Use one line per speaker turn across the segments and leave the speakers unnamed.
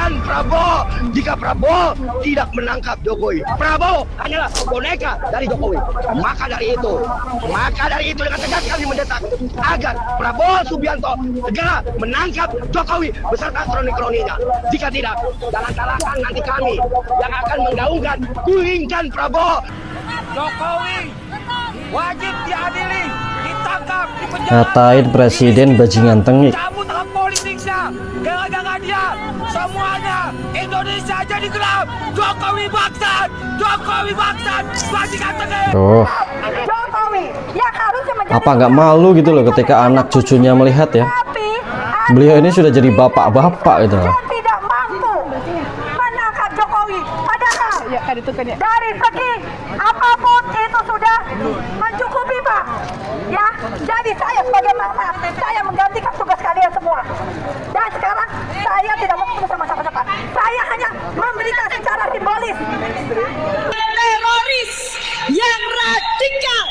Gulingkan Prabowo jika Prabowo tidak menangkap Jokowi. Prabowo hanyalah boneka dari Jokowi. Maka dari itu dengan tegas kami mendesak agar Prabowo Subianto segera menangkap Jokowi beserta kroni-kroninya. Jika tidak, jangan salahkan nanti kami yang akan menggaungkan gulingkan Prabowo. Jokowi wajib diadili, ditangkap, dipenjara.
Ngatain presiden bajingan tengik.
Cabut hak politiknya, gara-gara dia semuanya Indonesia jadi gelap. Jokowi bangsat, bajingan tengik.
Tuh.
Jokowi yang harusnya menjadi
Apa nggak malu gitu loh ketika anak cucunya melihat ya. Beliau ini sudah jadi bapak-bapak gitu loh.
tidak mampu menangkap Jokowi. Padahal dari segi apapun itu sudah mencukupi, Pak. Ya, jadi saya sebagai mama, saya menggantikan tugas kalian semua. Dan sekarang saya tidak mau ketemu sama siapa-siapa. Saya hanya memberikan secara simbolis.
Teroris yang radikal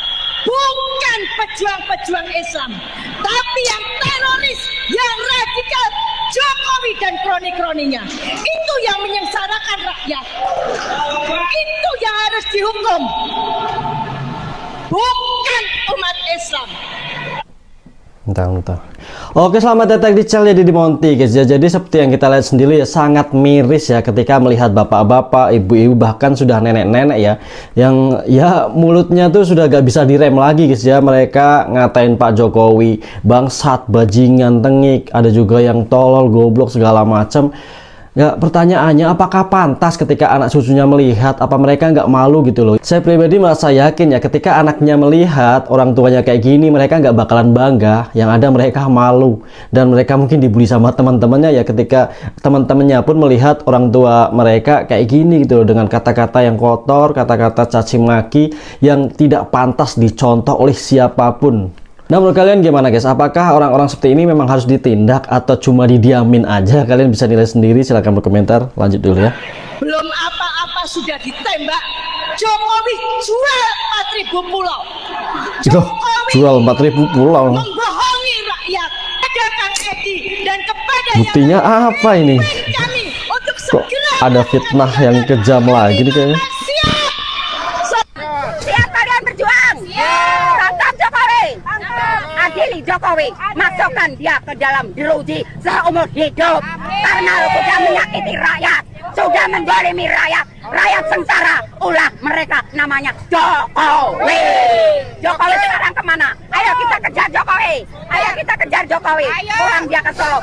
bukan pejuang-pejuang Islam, tapi yang teroris yang radikal Jokowi dan kroni-kroninya. Itu yang menyengsarakan rakyat. Itu yang harus dihukum, bukan umat Islam.
Bentar. Oke, selamat datang di channel Deddy Monty guys ya. Jadi seperti yang kita lihat sendiri ya, sangat miris ya ketika melihat bapak-bapak, ibu-ibu, bahkan sudah nenek-nenek ya, yang ya mulutnya tuh sudah gak bisa direm lagi guys ya. Mereka ngatain Pak Jokowi bangsat, bajingan tengik, ada juga yang tolol, goblok, segala macam. Ya, pertanyaannya apakah pantas ketika anak cucunya melihat, apa mereka nggak malu gitu loh. Saya pribadi merasa yakin ya ketika anaknya melihat orang tuanya kayak gini, mereka nggak bakalan bangga, yang ada mereka malu. Dan mereka mungkin dibully sama teman-temannya ya ketika teman-temannya pun melihat orang tua mereka kayak gini gitu loh, dengan kata-kata yang kotor, kata-kata caci maki yang tidak pantas dicontoh oleh siapapun. Nah, menurut kalian gimana guys? Apakah orang-orang seperti ini memang harus ditindak atau cuma didiamin aja? Kalian bisa nilai sendiri, silahkan berkomentar. Lanjut dulu ya.
Belum apa-apa sudah ditembak. Jokowi jual 4.000 pulau. Jokowi
Jual 4.000 pulau.
membohongi rakyat. Ada Kang Edi dan kepada
Buktinya
yang
apa ini?
kami untuk
Kok
segera
ada fitnah yang kejam lagi nih kayaknya?
Siap kalian berjuang. Tangkap Jokowi. Adili Jokowi. Masukkan dia ke dalam jeruji seumur hidup. Karena sudah menyakiti rakyat, sudah menzalimi rakyat. Rakyat sengsara. Ulah mereka namanya Jokowi. Jokowi sekarang kemana? Ayo kita kejar Jokowi. Ayo kita kejar Jokowi. Pulang dia ke Solo.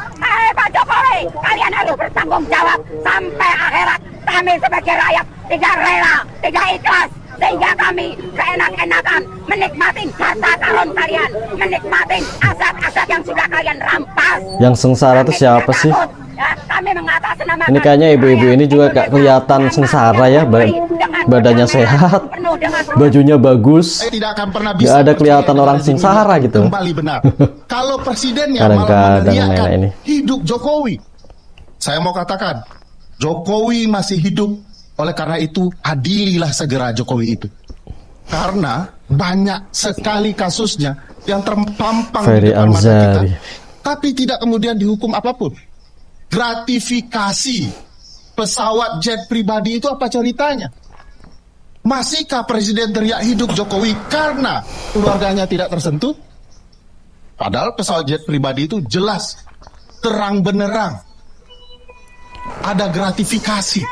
Pak Jokowi, kalian harus bertanggung jawab sampai akhirat. Kami sebagai rakyat tidak rela, tidak ikhlas, sehingga kami keenak-enakan menikmati harta karun kalian, menikmati aset-aset yang sudah kalian rampas.
Yang sengsara itu siapa sih?
Ya, kami mengatasnamakan.
Ini kayaknya ibu-ibu ini juga gak kelihatan sengsara ya, badannya sehat, bajunya bagus,
Saya tidak akan pernah bisa
gak ada kelihatan
percaya
orang
rezim
sengsara
ini
gitu.
Kembali benar. Kalau presidennya malah
Kadang-kadang nenek
meneriakan
ini.
hidup Jokowi. Saya mau katakan, Jokowi masih hidup. Oleh karena itu, adililah segera Jokowi itu. Karena banyak sekali kasusnya yang terpampang
Ferry
di depan mata
Amzari.
kita, tapi tidak kemudian dihukum apapun. Gratifikasi pesawat jet pribadi itu apa ceritanya? Masihkah presiden teriak hidup Jokowi karena keluarganya tidak tersentuh? Padahal pesawat jet pribadi itu jelas, terang benerang, ada gratifikasi.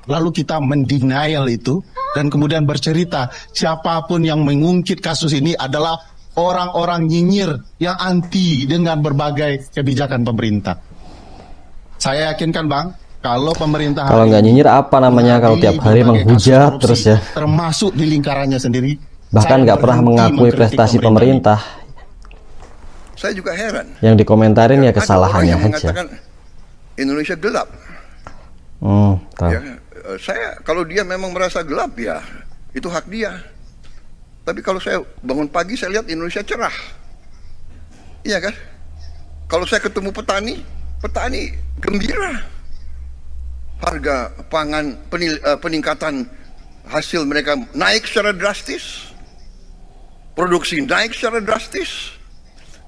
Lalu kita mendenial itu dan kemudian bercerita siapapun yang mengungkit kasus ini adalah orang-orang nyinyir yang anti dengan berbagai kebijakan pemerintah. Saya yakinkan Bang, kalau pemerintah
Kalau nggak nyinyir apa namanya kalau tiap hari menghujat terus ya,
termasuk di lingkarannya sendiri,
bahkan
saya
nggak pernah
berhenti
mengakui
mengkritik
prestasi pemerintah.
Saya juga heran.
Yang dikomentarin ya
Ada
kesalahannya
orang yang
aja.
mengatakan Indonesia gelap.
Tahu.
Ya, saya kalau dia memang merasa gelap ya itu hak dia. Tapi kalau saya bangun pagi saya lihat Indonesia cerah, iya kan? Kalau saya ketemu petani gembira, harga pangan, peningkatan hasil mereka naik secara drastis, produksi naik secara drastis.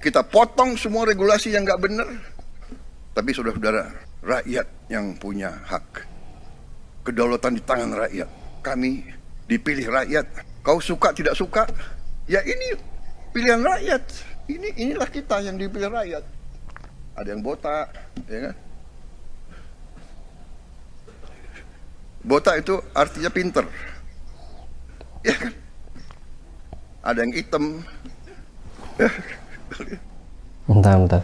Kita potong semua regulasi yang nggak benar. Tapi saudara-saudara, rakyat yang punya hak. Kedaulatan di tangan rakyat. Kami dipilih rakyat. Kau suka tidak suka, ya ini pilihan rakyat. Inilah kita yang dipilih rakyat. Ada yang botak, ya kan? Botak itu artinya pinter, ya kan? Ada yang hitam.
Bentar.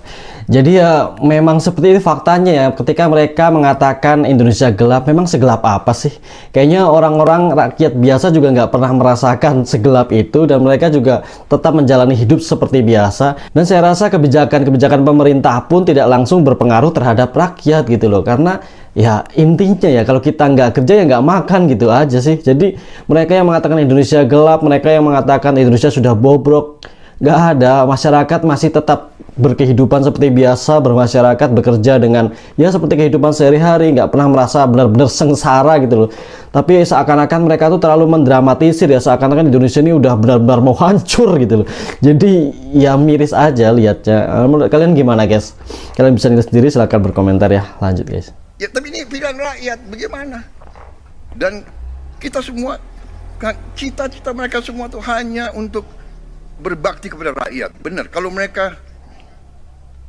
Jadi ya memang seperti itu faktanya ya, ketika mereka mengatakan Indonesia gelap, memang segelap apa sih? Kayaknya orang-orang rakyat biasa juga nggak pernah merasakan segelap itu, dan mereka juga tetap menjalani hidup seperti biasa. Dan saya rasa kebijakan-kebijakan pemerintah pun tidak langsung berpengaruh terhadap rakyat gitu loh, karena ya intinya ya kalau kita nggak kerja ya nggak makan gitu aja sih. Jadi mereka yang mengatakan Indonesia gelap, mereka yang mengatakan Indonesia sudah bobrok, nggak ada. Masyarakat masih tetap berkehidupan seperti biasa, bermasyarakat, bekerja dengan ya seperti kehidupan sehari-hari, nggak pernah merasa benar-benar sengsara gitu loh. Tapi seakan-akan mereka tuh terlalu mendramatisir ya, seakan-akan Indonesia ini udah benar-benar mau hancur gitu loh. Jadi ya miris aja lihatnya. Menurut kalian gimana guys? Kalian bisa nilai sendiri, silahkan berkomentar ya. Lanjut guys.
Ya tapi ini pilihan rakyat, bagaimana? Dan kita semua, cita-cita mereka semua tuh hanya untuk berbakti kepada rakyat. Benar, kalau mereka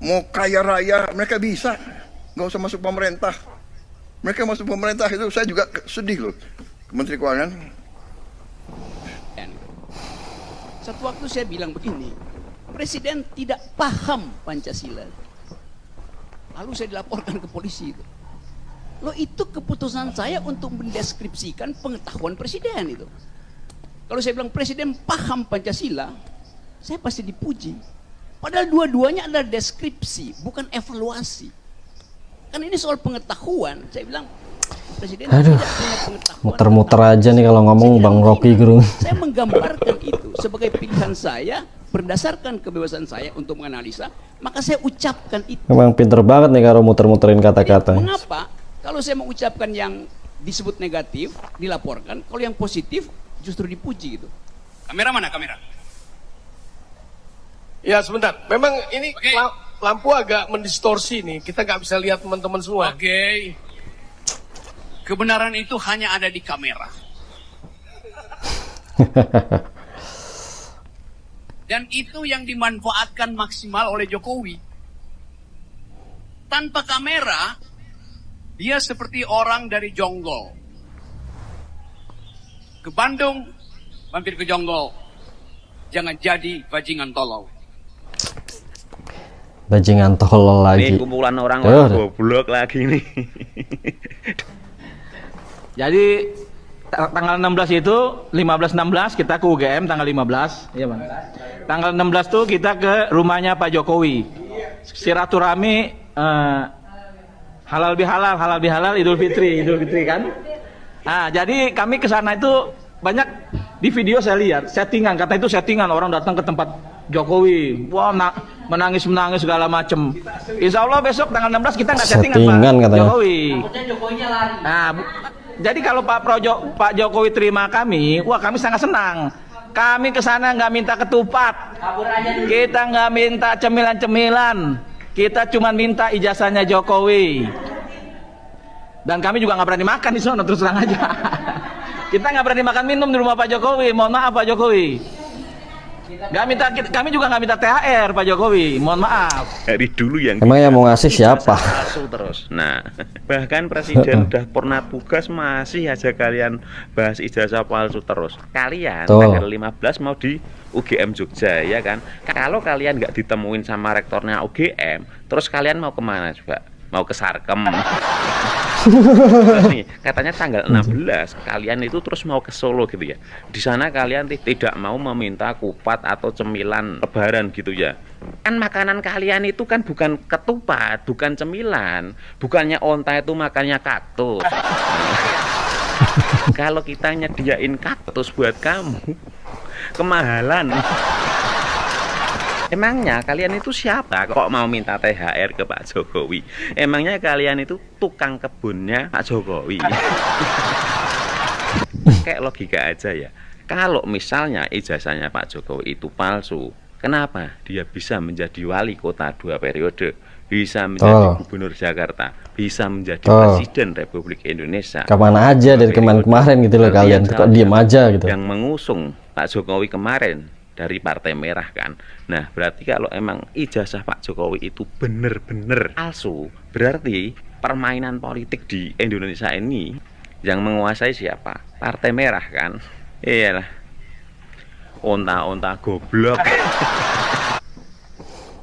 mau kaya raya, mereka bisa, nggak usah masuk pemerintah. Mereka masuk pemerintah itu saya juga sedih loh, Menteri Keuangan.
Satu waktu saya bilang begini, Presiden tidak paham Pancasila. Lalu saya dilaporkan ke polisi itu. Loh, itu keputusan saya untuk mendeskripsikan pengetahuan Presiden itu. Kalau saya bilang Presiden paham Pancasila, saya pasti dipuji. Padahal dua-duanya adalah deskripsi, bukan evaluasi. Kan ini soal pengetahuan. Saya bilang Presiden tidak punya pengetahuan.
Muter-muter aja nih kalau ngomong Bang Rocky Gerung.
Saya menggambarkan itu sebagai pilihan saya berdasarkan kebebasan saya untuk menganalisa, maka saya ucapkan itu.
Memang pinter banget nih kalau muter-muterin kata-kata.
Mengapa? Kalau saya mengucapkan yang disebut negatif, dilaporkan. Kalau yang positif, justru dipuji gitu. Kamera mana kamera?
Ya sebentar, memang ini lampu agak mendistorsi nih, kita nggak bisa lihat teman-teman semua.
Oke. Kebenaran itu hanya ada di kamera. Dan itu yang dimanfaatkan maksimal oleh Jokowi. Tanpa kamera, dia seperti orang dari Jonggol. Ke Bandung, mampir ke Jonggol. Jangan jadi bajingan tolol.
Bajingan tolol lagi.
Ini kumpulan orang goblok lagi nih.
Jadi tanggal 16 itu 15-16 kita ke UGM tanggal 15. Iya, Bang. Tanggal 16 tuh kita ke rumahnya Pak Jokowi. Silaturahmi halal bihalal Idul Fitri kan. Nah, jadi kami ke sana itu banyak di video saya lihat settingan, kata itu settingan, orang datang ke tempat Jokowi, wah menangis segala macem. Insya Allah besok tanggal 16 kita nggak settingan Pak katanya. Jokowi. Nah, jadi kalau Pak Jokowi terima kami, wah kami sangat senang. Kami ke sana nggak minta ketupat, kita nggak minta cemilan-cemilan, kita cuma minta ijazahnya Jokowi. Dan kami juga nggak berani makan di sana, terus terang aja. Kita nggak berani makan minum di rumah Pak Jokowi. Mohon maaf Pak Jokowi. Kami juga nggak minta THR Pak Jokowi. Mohon maaf.
Dari dulu yang
emang yang mau ngasih siapa?
Terus. Nah, bahkan Presiden udah pernah tugas masih aja kalian bahas ijazah palsu terus. Kalian tanggal 15 mau di UGM Jogja ya kan? Kalau kalian nggak ditemuin sama rektornya UGM, terus kalian mau kemana coba? Mau ke Sarkem. Nih, katanya tanggal 16 kalian itu terus mau ke Solo gitu ya. Di sana kalian tidak mau meminta kupat atau cemilan lebaran gitu ya. Kan makanan kalian itu kan bukan ketupat, bukan cemilan, bukannya onta itu makannya kaktus. Kalau kita nyediain kaktus buat kamu, kemahalan. Emangnya kalian itu siapa kok mau minta THR ke Pak Jokowi? Emangnya kalian itu tukang kebunnya Pak Jokowi? Kayak logika aja ya. Kalau misalnya ijazahnya Pak Jokowi itu palsu, kenapa dia bisa menjadi wali kota 2 periode? bisa menjadi gubernur Jakarta, bisa menjadi presiden Republik Indonesia.
Kemana aja dari kemarin gitu loh kalian, kok diem aja gitu.
Yang mengusung Pak Jokowi kemarin dari Partai Merah kan. Nah, berarti kalau emang ijazah Pak Jokowi itu bener-bener palsu, berarti permainan politik di Indonesia ini yang menguasai siapa? Partai Merah kan. Iyalah, onta-onta goblok.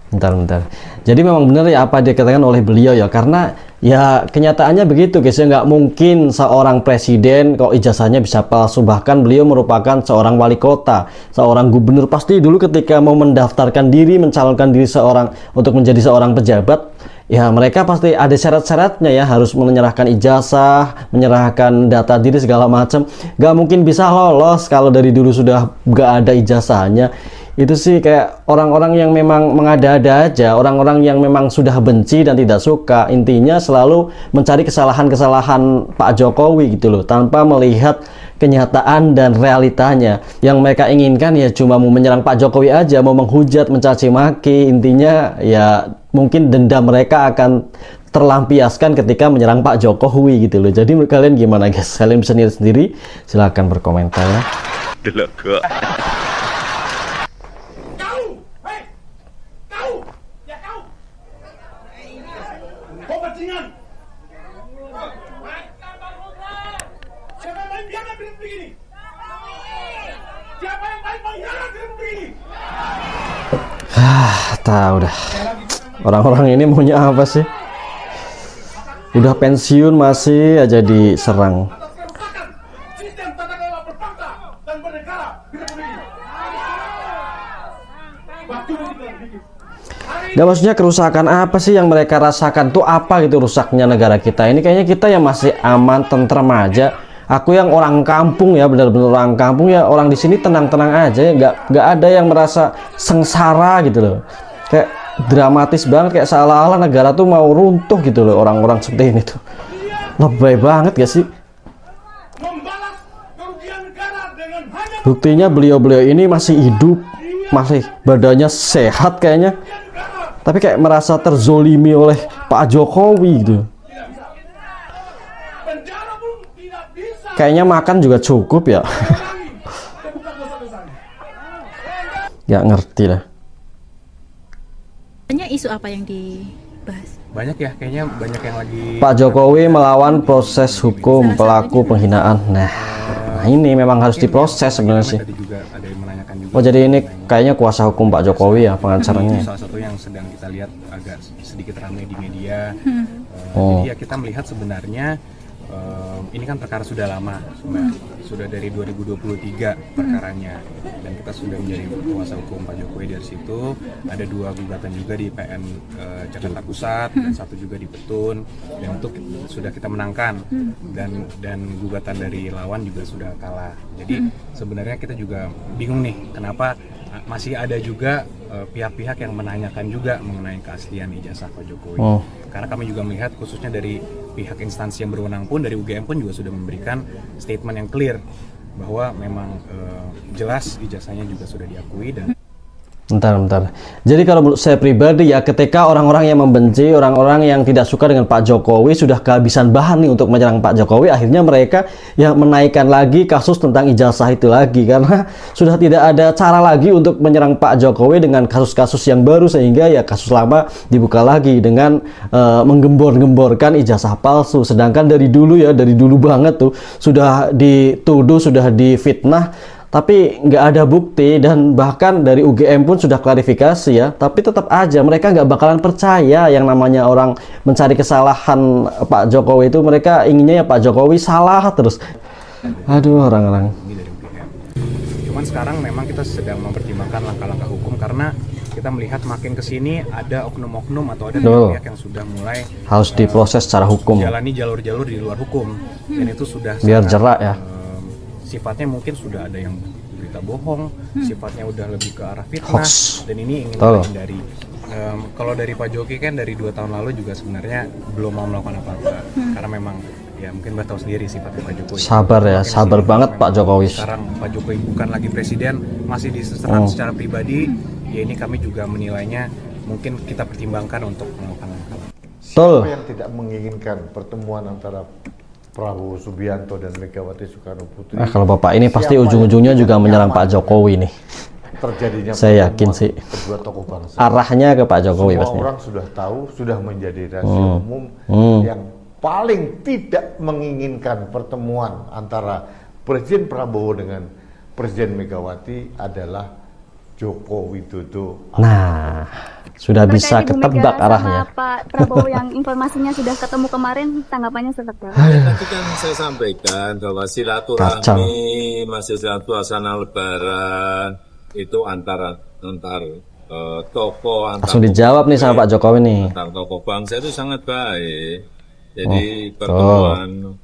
Bentar. Jadi memang benar ya apa dikatakan oleh beliau ya, karena ya kenyataannya begitu guys ya, nggak mungkin seorang presiden kok ijazahnya bisa palsu. Bahkan beliau merupakan seorang wali kota, seorang gubernur. Pasti dulu ketika mau mendaftarkan diri, mencalonkan diri seorang untuk menjadi seorang pejabat, ya mereka pasti ada syarat-syaratnya ya, harus menyerahkan ijazah, menyerahkan data diri segala macam. Nggak mungkin bisa lolos kalau dari dulu sudah nggak ada ijazahnya. Itu sih kayak orang-orang yang memang mengada-ada aja, orang-orang yang memang sudah benci dan tidak suka, intinya selalu mencari kesalahan-kesalahan Pak Jokowi gitu loh, tanpa melihat kenyataan dan realitanya. Yang mereka inginkan ya cuma mau menyerang Pak Jokowi aja, mau menghujat, mencaci maki, intinya ya mungkin dendam mereka akan terlampiaskan ketika menyerang Pak Jokowi gitu loh. Jadi kalian gimana guys? Kalian bisa lihat sendiri, silahkan berkomentar ya. Tahu dah. Orang-orang ini maunya apa sih? Udah pensiun masih aja diserang. Gak, maksudnya kerusakan apa sih yang mereka rasakan tuh apa gitu rusaknya negara kita ini? Kayaknya kita yang masih aman, tentrem aja. Aku yang orang kampung ya, benar-benar orang kampung ya, orang di sini tenang-tenang aja ya, nggak ada yang merasa sengsara gitu loh. Kayak dramatis banget, kayak seolah-olah negara tuh mau runtuh gitu loh, orang-orang seperti ini tuh. Lebay banget gak sih? Buktinya beliau-beliau ini masih hidup, masih badannya sehat kayaknya, tapi kayak merasa terzolimi oleh Pak Jokowi gitu. Kayaknya makan juga cukup ya. Gak ngerti lah.
Banyak isu apa yang dibahas?
Banyak ya, kayaknya banyak yang lagi.
Pak Jokowi melawan proses hukum pelaku penghinaan. Nah ini memang harus diproses sebenarnya sih. Oh jadi ini kayaknya kuasa hukum Pak Jokowi ya pengacaranya.
Salah satu yang sedang kita lihat agak sedikit ramai di media. Jadi ya kita melihat sebenarnya ini kan perkara sudah lama, sudah dari 2023 perkaranya, dan kita sudah menjadi kuasa hukum Pak Jokowi. Dari situ ada 2 gugatan juga di PN Jakarta Pusat dan 1 juga di Petun, dan itu sudah kita menangkan, dan gugatan dari lawan juga sudah kalah. Jadi sebenarnya kita juga bingung nih kenapa masih ada juga pihak-pihak yang menanyakan juga mengenai keaslian ijazah Pak Jokowi. Karena kami juga melihat khususnya dari pihak instansi yang berwenang pun, dari UGM pun juga sudah memberikan statement yang clear bahwa memang jelas ijazahnya juga sudah diakui. Dan
Bentar. Jadi kalau menurut saya pribadi ya, ketika orang-orang yang membenci, orang-orang yang tidak suka dengan Pak Jokowi sudah kehabisan bahan nih untuk menyerang Pak Jokowi, akhirnya mereka yang menaikkan lagi kasus tentang ijazah itu lagi, karena sudah tidak ada cara lagi untuk menyerang Pak Jokowi dengan kasus-kasus yang baru, sehingga ya kasus lama dibuka lagi dengan menggembor-gemborkan ijazah palsu. Sedangkan dari dulu ya, dari dulu banget tuh sudah dituduh, sudah difitnah, tapi nggak ada bukti, dan bahkan dari UGM pun sudah klarifikasi ya, tapi tetap aja mereka nggak bakalan percaya yang namanya orang mencari kesalahan Pak Jokowi itu. Mereka inginnya ya Pak Jokowi salah terus. Aduh, orang-orang.
Cuman sekarang memang kita sedang mempertimbangkan langkah-langkah hukum, karena kita melihat makin kesini ada oknum-oknum atau ada pihak yang sudah mulai
harus diproses secara hukum,
menjalani jalur-jalur di luar hukum, dan itu sudah
biar jerak ya.
Sifatnya mungkin sudah ada yang berita bohong, sifatnya udah lebih ke arah fitnah, dan ini ingin dihindari. Kalau dari Pak Jokowi kan dari 2 tahun lalu juga sebenarnya belum mau melakukan apa-apa, karena memang ya mungkin Mbak tahu sendiri sifatnya Pak Jokowi.
Sabar ya, sabar banget Pak Jokowi.
Sekarang Pak Jokowi bukan lagi presiden, masih diserang secara pribadi, ya ini kami juga menilainya mungkin kita pertimbangkan untuk melakukan
Siapa yang tidak menginginkan pertemuan antara Prabowo Subianto dan Megawati Soekarno Putri?
Kalau Bapak ini pasti ujung-ujungnya juga menyerang Pak Jokowi nih.
Terjadinya
saya yakin sih
kedua tokoh bangsa.
Arahnya ke Pak Jokowi
Semua
pasti.
orang sudah tahu, sudah menjadi rahasia umum yang paling tidak menginginkan pertemuan antara Presiden Prabowo dengan Presiden Megawati adalah Joko Widodo.
Nah, sudah bisa ketebak arahnya.
Pak Prabowo yang informasinya sudah ketemu kemarin, tanggapannya seperti apa?
Tadi kan saya sampaikan bahwa silaturahmi masih suasana Lebaran itu antar tokoh,
langsung dijawab nih sama Pak Jokowi nih.
Antar tokoh bangsa itu sangat baik. Jadi pertemuan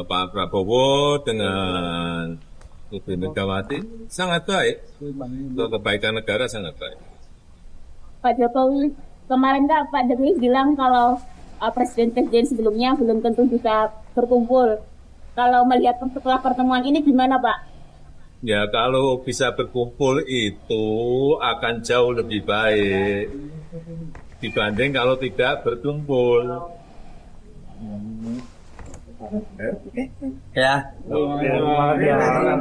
Pak Prabowo dengan Ibu Megawati sangat baik. Untuk kebaikan negara sangat baik.
Pak Jokowi, kemarin kan Pak Jokowi bilang kalau presiden-presiden sebelumnya belum tentu bisa berkumpul. Kalau melihat setelah pertemuan ini gimana Pak?
Ya kalau bisa berkumpul itu akan jauh lebih baik dibanding kalau tidak berkumpul. Ya.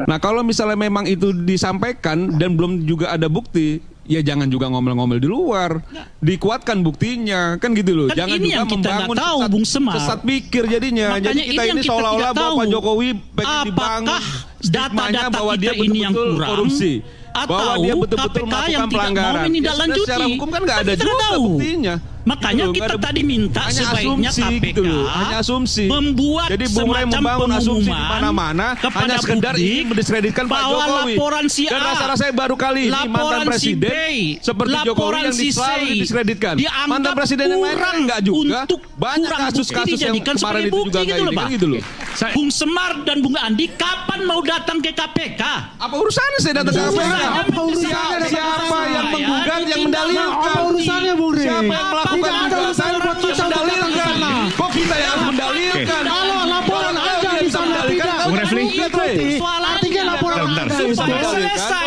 Nah kalau misalnya memang itu disampaikan dan belum juga ada bukti, ya jangan juga ngomel-ngomel di luar, dikuatkan buktinya, kan gitu loh.
Kan
jangan
ini
juga
yang kita
membangun
tahu, Bung Semar.
sesat pikir jadinya.
Makanya
Jadi kita ini seolah-olah bahwa Pak Jokowi pengen dibangun stigmanya bahwa dia betul-betul korupsi, bahwa dia betul-betul melakukan pelanggaran. Ya, secara hukum kan nggak ada juga buktinya.
Makanya
gitu,
kita tadi minta sebaiknya KPK
gitu loh, hanya asumsi.
Membuat
jadi Bung Rey membangun asumsi di mana-mana hanya sekedar ingin mendiskreditkan Pak Jokowi.
Laporan si A,
dan rasa saya baru kali ini mantan presiden si seperti Jokowi yang selalu didiskreditkan. Mantan presiden yang lain kan enggak juga. Banyak kasus-kasus yang kemarin itu juga enggak ini kan gitu loh.
Bung Semar dan Bung Andi kapan mau datang ke KPK?
Apa urusannya saya datang ke KPK? Siapa yang menggugat yang mendalilkan?
Apa urusannya Bung Rey?
Siapa yang melakukan gugatan mendalilkan? Kok kita yang harus mendalilkan?
Kalau laporan Anda di sana tidak artinya laporan Anda di sana
selesai.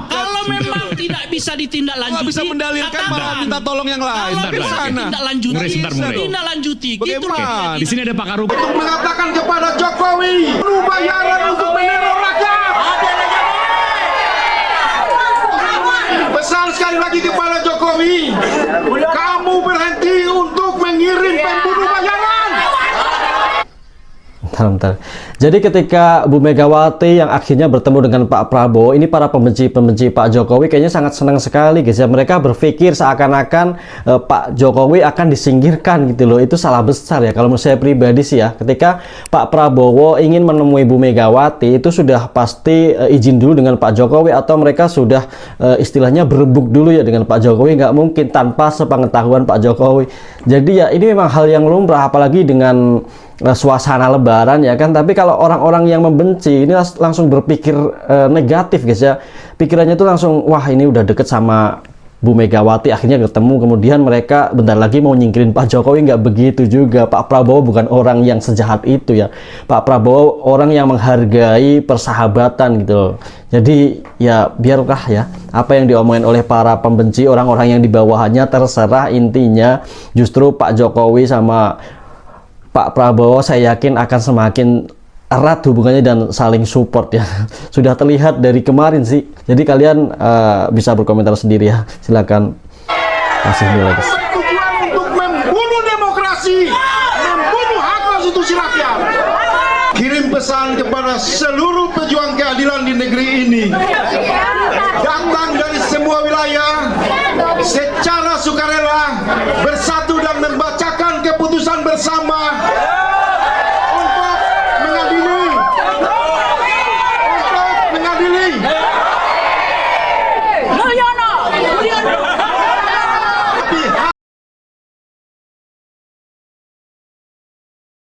Kalau memang tidak bisa ditindaklanjuti,
bisa mendalilkan malah minta tolong yang lain.
Kalau bisa ditindaklanjuti, gitu loh.
Di sini ada Pak Karup.
Untuk mengatakan kepada Jokowi, penuh bayaran untuk meneror rakyat. Pesan sekali lagi kepada Jokowi, kamu berhenti untuk mengirim pembunuh bayaran.
Bentar. Jadi ketika Bu Megawati yang akhirnya bertemu dengan Pak Prabowo, ini para pembenci Pak Jokowi kayaknya sangat senang sekali guys ya. Mereka berpikir seakan-akan Pak Jokowi akan disingkirkan gitu loh. Itu salah besar ya kalau menurut saya pribadi sih ya. Ketika Pak Prabowo ingin menemui Bu Megawati, itu sudah pasti izin dulu dengan Pak Jokowi, atau mereka sudah istilahnya berembuk dulu ya dengan Pak Jokowi. Nggak mungkin tanpa sepengetahuan Pak Jokowi. Jadi ya ini memang hal yang lumrah, apalagi dengan suasana Lebaran ya kan. Tapi kalau orang-orang yang membenci ini langsung berpikir negatif guys ya, pikirannya tuh langsung wah ini udah deket sama Bu Megawati, akhirnya ketemu, kemudian mereka bentar lagi mau nyingkirin Pak Jokowi. Nggak begitu juga. Pak Prabowo bukan orang yang sejahat itu ya. Pak Prabowo orang yang menghargai persahabatan gitu. Jadi ya biarlah ya apa yang diomongin oleh para pembenci, orang-orang yang di bawahnya terserah. Intinya justru Pak Jokowi sama Pak Prabowo saya yakin akan semakin erat hubungannya dan saling support ya. Sudah terlihat dari kemarin sih. Jadi kalian bisa berkomentar sendiri ya. Silakan kasih nilai guys.
Untuk membunuh demokrasi, membunuh hak konstitusi rakyat. Kirim pesan kepada seluruh pejuang keadilan di negeri ini. Datang dari semua wilayah secara sukarela bersatu dan membacakan keputusan bersama